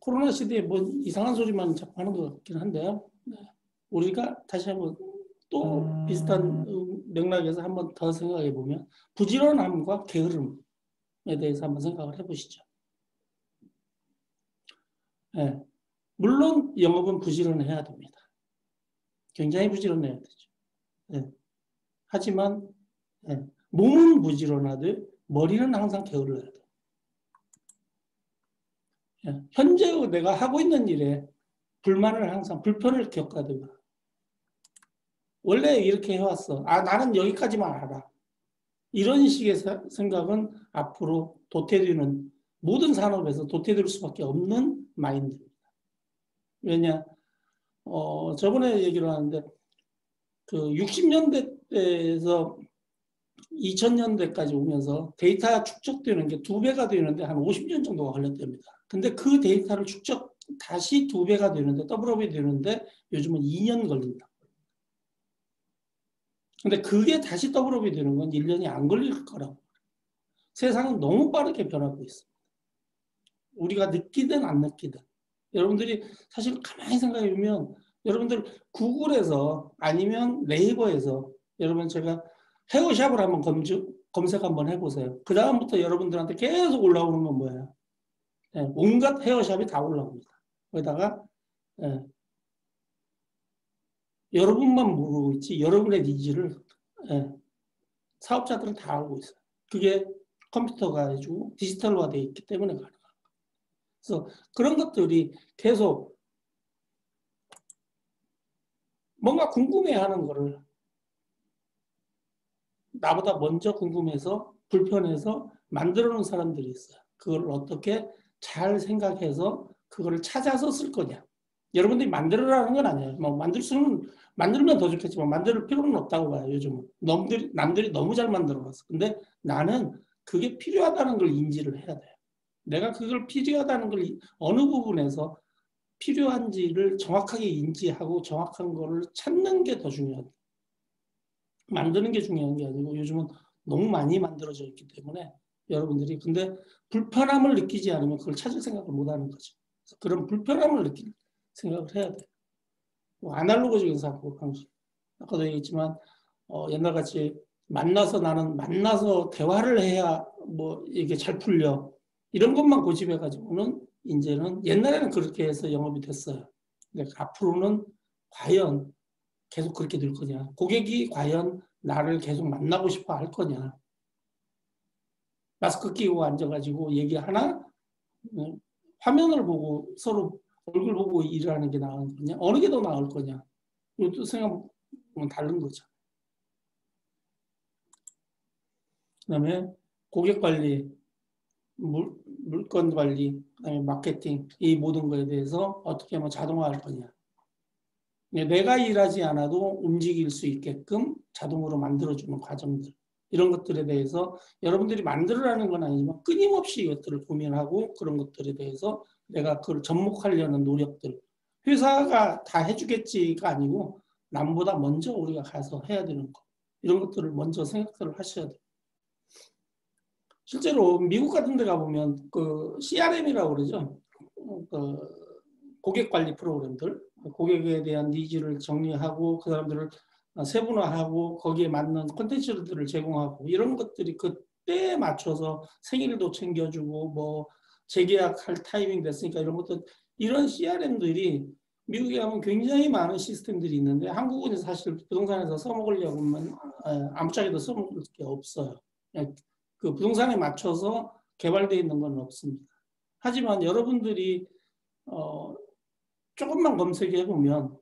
코로나 시대에 뭐 이상한 소리만 자꾸 하는 것 같긴 한데요. 네. 우리가 다시 한번 또 비슷한 맥락에서 한번 더 생각해 보면 부지런함과 게으름에 대해서 한번 생각을 해보시죠. 네. 물론 영업은 부지런해야 됩니다. 굉장히 부지런해야 되죠. 네. 하지만 네. 몸은 부지런하되 머리는 항상 게을러야 돼요. 네. 현재 내가 하고 있는 일에 불만을 항상 불편을 겪어야 원래 이렇게 해왔어. 아, 나는 여기까지만 알아. 이런 식의 생각은 앞으로 도태되는 모든 산업에서 도태될 수밖에 없는 마인드입니다. 왜냐, 저번에 얘기를 하는데 그 60년대에서 2000년대까지 오면서 데이터 축적되는 게 2배가 되는데 한 50년 정도가 걸렸답니다. 근데 그 데이터를 다시 2배가 되는데 더블업이 되는데 요즘은 2년 걸린다. 근데 그게 다시 더블업이 되는 건 1년이 안 걸릴 거라고. 세상은 너무 빠르게 변하고 있습니다. 우리가 느끼든 안 느끼든. 여러분들이 사실 가만히 생각해 보면 여러분들 구글에서 아니면 네이버에서 여러분 제가 헤어샵을 한번 검색 한번 해보세요. 그 다음부터 여러분들한테 계속 올라오는 건 뭐예요? 네, 온갖 헤어샵이 다 올라옵니다. 거기다가 네, 여러분만 모르고 있지 여러분의 니즈를 네, 사업자들은 다 알고 있어요. 그게 컴퓨터가 해주고 디지털화되어 있기 때문에 가능합니다. 그래서 그런 것들이 계속 뭔가 궁금해하는 거를 나보다 먼저 궁금해서 불편해서 만들어 놓은 사람들이 있어요. 그걸 어떻게 잘 생각해서 그거를 찾아서 쓸 거냐. 여러분들이 만들어라는 건 아니에요. 뭐 만들면 더 좋겠지만 만들 필요는 없다고 봐요. 요즘은 남들이 너무 잘 만들어놨어. 근데 나는 그게 필요하다는 걸 인지를 해야 돼요. 내가 그걸 필요하다는 걸 어느 부분에서 필요한지를 정확하게 인지하고 정확한 거를 찾는 게 더 중요하다. 만드는 게 중요한 게 아니고 요즘은 너무 많이 만들어져 있기 때문에 여러분들이 근데 불편함을 느끼지 않으면 그걸 찾을 생각을 못 하는 거죠. 그런 불편함을 느낄 생각을 해야 돼요. 뭐 아날로그적인 사고 방식. 아까도 얘기했지만 옛날같이 나는 만나서 대화를 해야 뭐 이게 잘 풀려. 이런 것만 고집해가지고는 이제는 옛날에는 그렇게 해서 영업이 됐어요. 근데 앞으로는 과연 계속 그렇게 될 거냐. 고객이 과연 나를 계속 만나고 싶어 할 거냐. 마스크 끼고 앉아가지고 얘기하나? 화면을 보고 서로 얼굴 보고 일을 하는 게 나을 거냐? 어느 게 더 나을 거냐? 이것도 생각은 다른 거죠. 그 다음에 고객 관리, 물건 관리, 그다음에 마케팅, 이 모든 거에 대해서 어떻게 하면 자동화할 거냐. 내가 일하지 않아도 움직일 수 있게끔 자동으로 만들어주는 과정들. 이런 것들에 대해서 여러분들이 만들어라는 건 아니지만 끊임없이 이것들을 고민하고 그런 것들에 대해서 내가 그걸 접목하려는 노력들. 회사가 다 해주겠지가 아니고 남보다 먼저 우리가 가서 해야 되는 거. 이런 것들을 먼저 생각을 하셔야 돼요. 실제로 미국 같은 데 가보면 그 CRM이라고 그러죠. 그 고객 관리 프로그램들, 고객에 대한 니즈를 정리하고 그 사람들을 세분화하고 거기에 맞는 콘텐츠들을 제공하고 이런 것들이 그때에 맞춰서 생일도 챙겨주고 뭐 재계약할 타이밍 됐으니까 이런 것도 이런 CRM들이 미국에 가면 굉장히 많은 시스템들이 있는데 한국은 사실 부동산에서 써먹으려고 하면 아무짝에도 써먹을 게 없어요. 그 부동산에 맞춰서 개발되어 있는 건 없습니다. 하지만 여러분들이 조금만 검색해 보면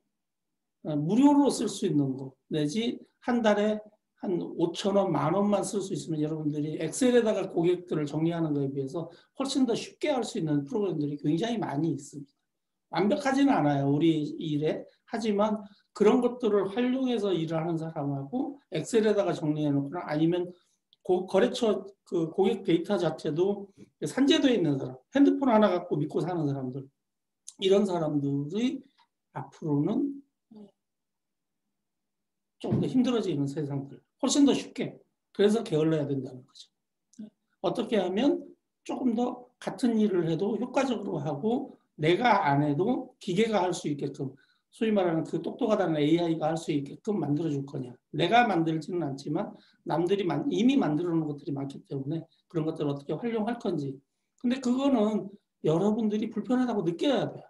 무료로 쓸 수 있는 거 내지 한 달에 한 5,000원, 10,000원만 쓸 수 있으면 여러분들이 엑셀에다가 고객들을 정리하는 것에 비해서 훨씬 더 쉽게 할 수 있는 프로그램들이 굉장히 많이 있습니다. 완벽하지는 않아요. 우리 일에. 하지만 그런 것들을 활용해서 일을 하는 사람하고 엑셀에다가 정리해 놓거나 아니면 거래처 그 고객 데이터 자체도 산재되어 있는 사람, 핸드폰 하나 갖고 믿고 사는 사람들, 이런 사람들이 앞으로는 좀 더 힘들어지는 세상들, 훨씬 더 쉽게. 그래서 게을러야 된다는 거죠. 어떻게 하면 조금 더 같은 일을 해도 효과적으로 하고 내가 안 해도 기계가 할 수 있게끔 소위 말하는 그 똑똑하다는 AI가 할 수 있게끔 만들어줄 거냐. 내가 만들지는 않지만 남들이 이미 만들어 놓은 것들이 많기 때문에 그런 것들을 어떻게 활용할 건지. 근데 그거는 여러분들이 불편하다고 느껴야 돼요.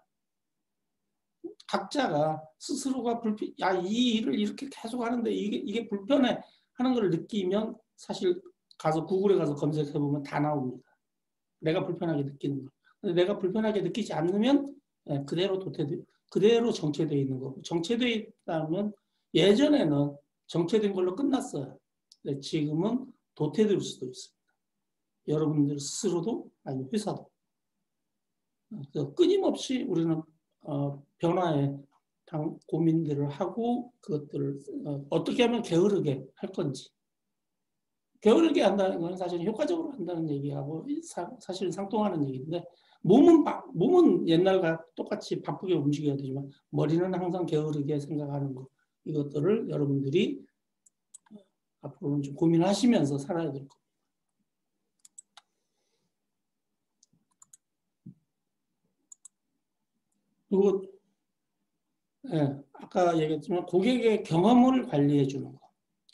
각자가 스스로가 이 일을 이렇게 계속 하는데 이게 불편해 하는 걸 느끼면 사실 가서 구글에 가서 검색해 보면 다 나옵니다. 내가 불편하게 느끼는 거. 근데 내가 불편하게 느끼지 않으면 그대로 정체되어 있는 거고. 정체되어 있다면 예전에는 정체된 걸로 끝났어요. 근데 지금은 도태될 수도 있습니다. 여러분들 스스로도 아니면 회사도. 끊임없이 우리는 변화에 고민들을 하고 그것들을 어떻게 하면 게으르게 할 건지. 게으르게 한다는 건 사실 효과적으로 한다는 얘기하고 사실은 상통하는 얘기인데 몸은 옛날과 똑같이 바쁘게 움직여야 되지만 머리는 항상 게으르게 생각하는 거. 이것들을 여러분들이 앞으로는 좀 고민하시면서 살아야 될 겁니다. 그리고 아까 얘기했지만 고객의 경험을 관리해 주는 거.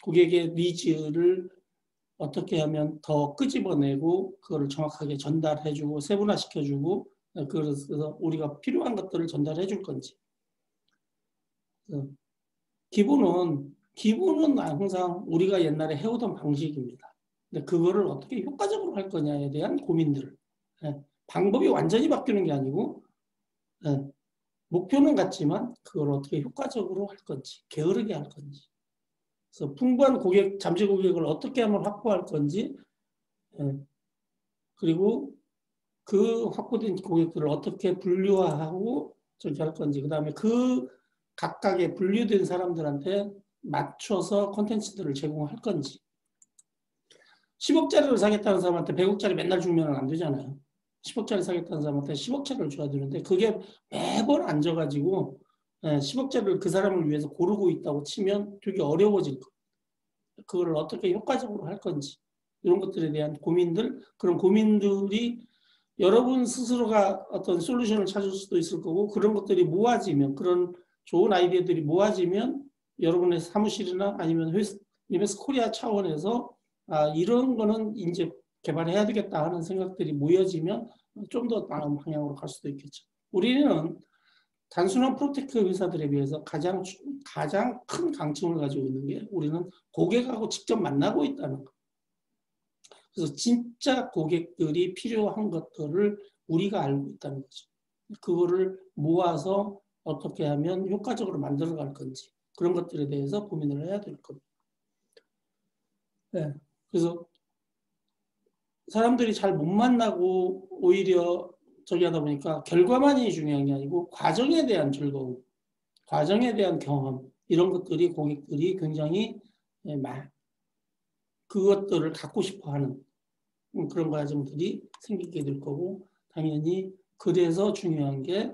고객의 니즈를 어떻게 하면 더 끄집어내고 그거를 정확하게 전달해주고 세분화시켜주고 그래서 우리가 필요한 것들을 전달해 줄 건지. 기본은 항상 우리가 옛날에 해오던 방식입니다. 근데 그거를 어떻게 효과적으로 할 거냐에 대한 고민들. 방법이 완전히 바뀌는 게 아니고 목표는 같지만 그걸 어떻게 효과적으로 할 건지, 게으르게 할 건지. 그래서 풍부한 잠재 고객을 어떻게 하면 확보할 건지, 그리고 그 확보된 고객들을 어떻게 분류화하고 저렇게 할 건지, 그 다음에 그 각각의 분류된 사람들한테 맞춰서 콘텐츠들을 제공할 건지. 10억짜리를 사겠다는 사람한테 100억짜리 맨날 주면 안 되잖아요. 10억짜리 사겠다는 사람한테 10억짜리를 줘야 되는데 그게 매번 앉아가지고 10억짜리를 그 사람을 위해서 고르고 있다고 치면 되게 어려워질 거예요. 그걸 어떻게 효과적으로 할 건지 이런 것들에 대한 고민들, 그런 고민들이 여러분 스스로가 어떤 솔루션을 찾을 수도 있을 거고 그런 것들이 모아지면 그런 좋은 아이디어들이 모아지면 여러분의 사무실이나 아니면 이메스 코리아 차원에서 이런 거는 이제 개발해야 되겠다 하는 생각들이 모여지면 좀 더 나은 방향으로 갈 수도 있겠죠. 우리는 단순한 프로테크 회사들에 비해서 가장 큰 강점을 가지고 있는 게 우리는 고객하고 직접 만나고 있다는 거. 그래서 진짜 고객들이 필요한 것들을 우리가 알고 있다는 거죠. 그거를 모아서 어떻게 하면 효과적으로 만들어갈 건지 그런 것들에 대해서 고민을 해야 될 겁니다. 네. 그래서 사람들이 잘 못 만나고 오히려 저기 하다 보니까 결과만이 중요한 게 아니고 과정에 대한 즐거움, 과정에 대한 경험 이런 것들이 고객들이 굉장히 그것들을 갖고 싶어하는 그런 과정들이 생기게 될 거고 당연히 그래서 중요한 게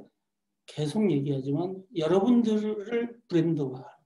계속 얘기하지만 여러분들을 브랜드화